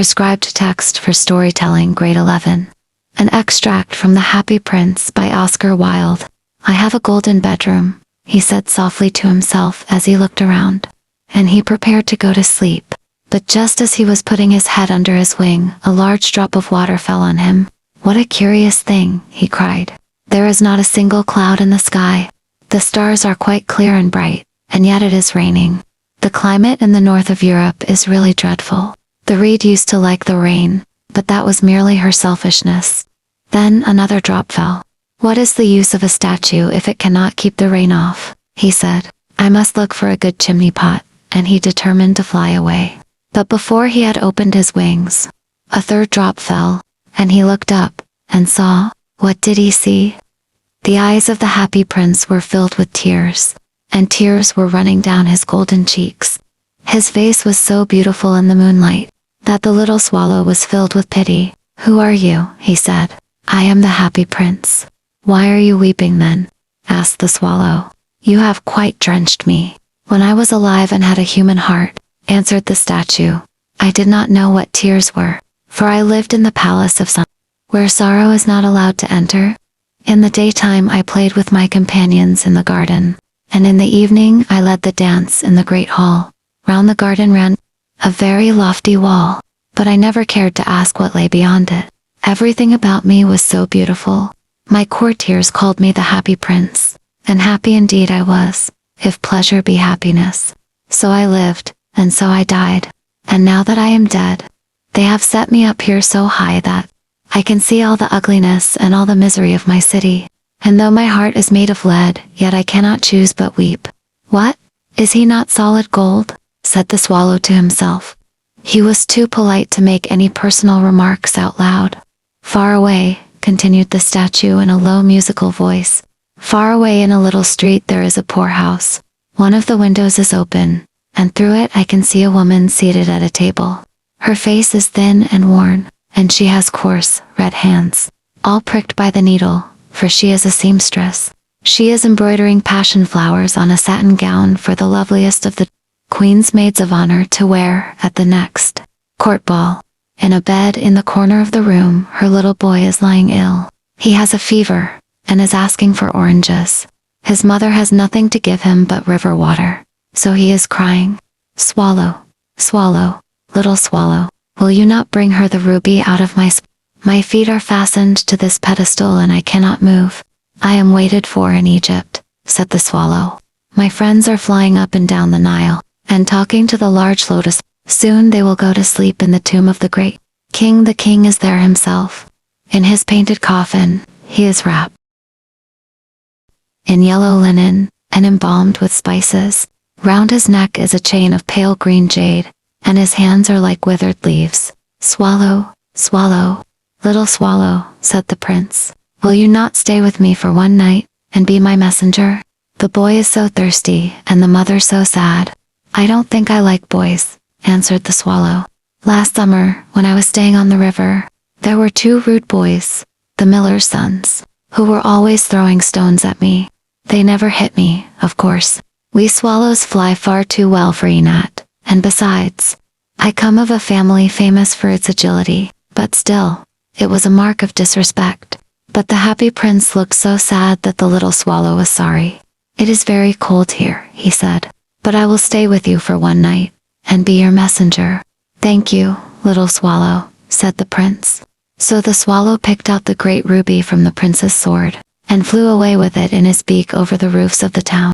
Prescribed text for storytelling, grade 11. An extract from The Happy Prince by Oscar Wilde. I have a golden bedroom, he said softly to himself as he looked around, and he prepared to go to sleep. But just as he was putting his head under his wing, a large drop of water fell on him. What a curious thing, he cried. There is not a single cloud in the sky. The stars are quite clear and bright, and yet it is raining. The climate in the north of Europe is really dreadful. The reed used to like the rain, but that was merely her selfishness. Then another drop fell. What is the use of a statue if it cannot keep the rain off? He said. I must look for a good chimney pot, and he determined to fly away. But before he had opened his wings, a third drop fell, and he looked up, and saw. What did he see? The eyes of the Happy Prince were filled with tears, and tears were running down his golden cheeks. His face was so beautiful in the moonlight, that the little swallow was filled with pity. Who are you? He said. I am the Happy Prince. Why are you weeping then? Asked the swallow. You have quite drenched me. When I was alive and had a human heart, answered the statue, I did not know what tears were, for I lived in the palace of sun, where sorrow is not allowed to enter. In the daytime I played with my companions in the garden, and in the evening I led the dance in the great hall. Round the garden ran a very lofty wall, but I never cared to ask what lay beyond it. Everything about me was so beautiful. My courtiers called me the Happy Prince, and happy indeed I was, if pleasure be happiness. So I lived, and so I died. And now that I am dead, they have set me up here so high that I can see all the ugliness and all the misery of my city. And though my heart is made of lead, yet I cannot choose but weep. What? Is he not solid gold? Said the swallow to himself. He was too polite to make any personal remarks out loud. Far away, continued the statue in a low musical voice. Far away in a little street there is a poorhouse. One of the windows is open, and through it I can see a woman seated at a table. Her face is thin and worn, and she has coarse, red hands, all pricked by the needle, for she is a seamstress. She is embroidering passion flowers on a satin gown for the loveliest of the Queen's maids of honor to wear at the next court ball. In a bed in the corner of the room, her little boy is lying ill. He has a fever, and is asking for oranges. His mother has nothing to give him but river water, so he is crying. Swallow, swallow, little swallow, will you not bring her the ruby out of my feet are fastened to this pedestal and I cannot move. I am waited for in Egypt, said the swallow. My friends are flying up and down the Nile, and talking to the large lotus. Soon they will go to sleep in the tomb of the great king. The king is there himself. In his painted coffin, he is wrapped in yellow linen, and embalmed with spices. Round his neck is a chain of pale green jade, and his hands are like withered leaves. Swallow, swallow, little swallow, said the prince. Will you not stay with me for one night, and be my messenger? The boy is so thirsty, and the mother so sad. I don't think I like boys, answered the swallow. Last summer, when I was staying on the river, there were two rude boys, the miller's sons, who were always throwing stones at me. They never hit me, of course. We swallows fly far too well for Enat, and besides, I come of a family famous for its agility, but still, it was a mark of disrespect. But the Happy Prince looked so sad that the little swallow was sorry. It is very cold here, he said, but I will stay with you for one night, and be your messenger. Thank you, little swallow, said the prince. So the swallow picked out the great ruby from the prince's sword, and flew away with it in his beak over the roofs of the town.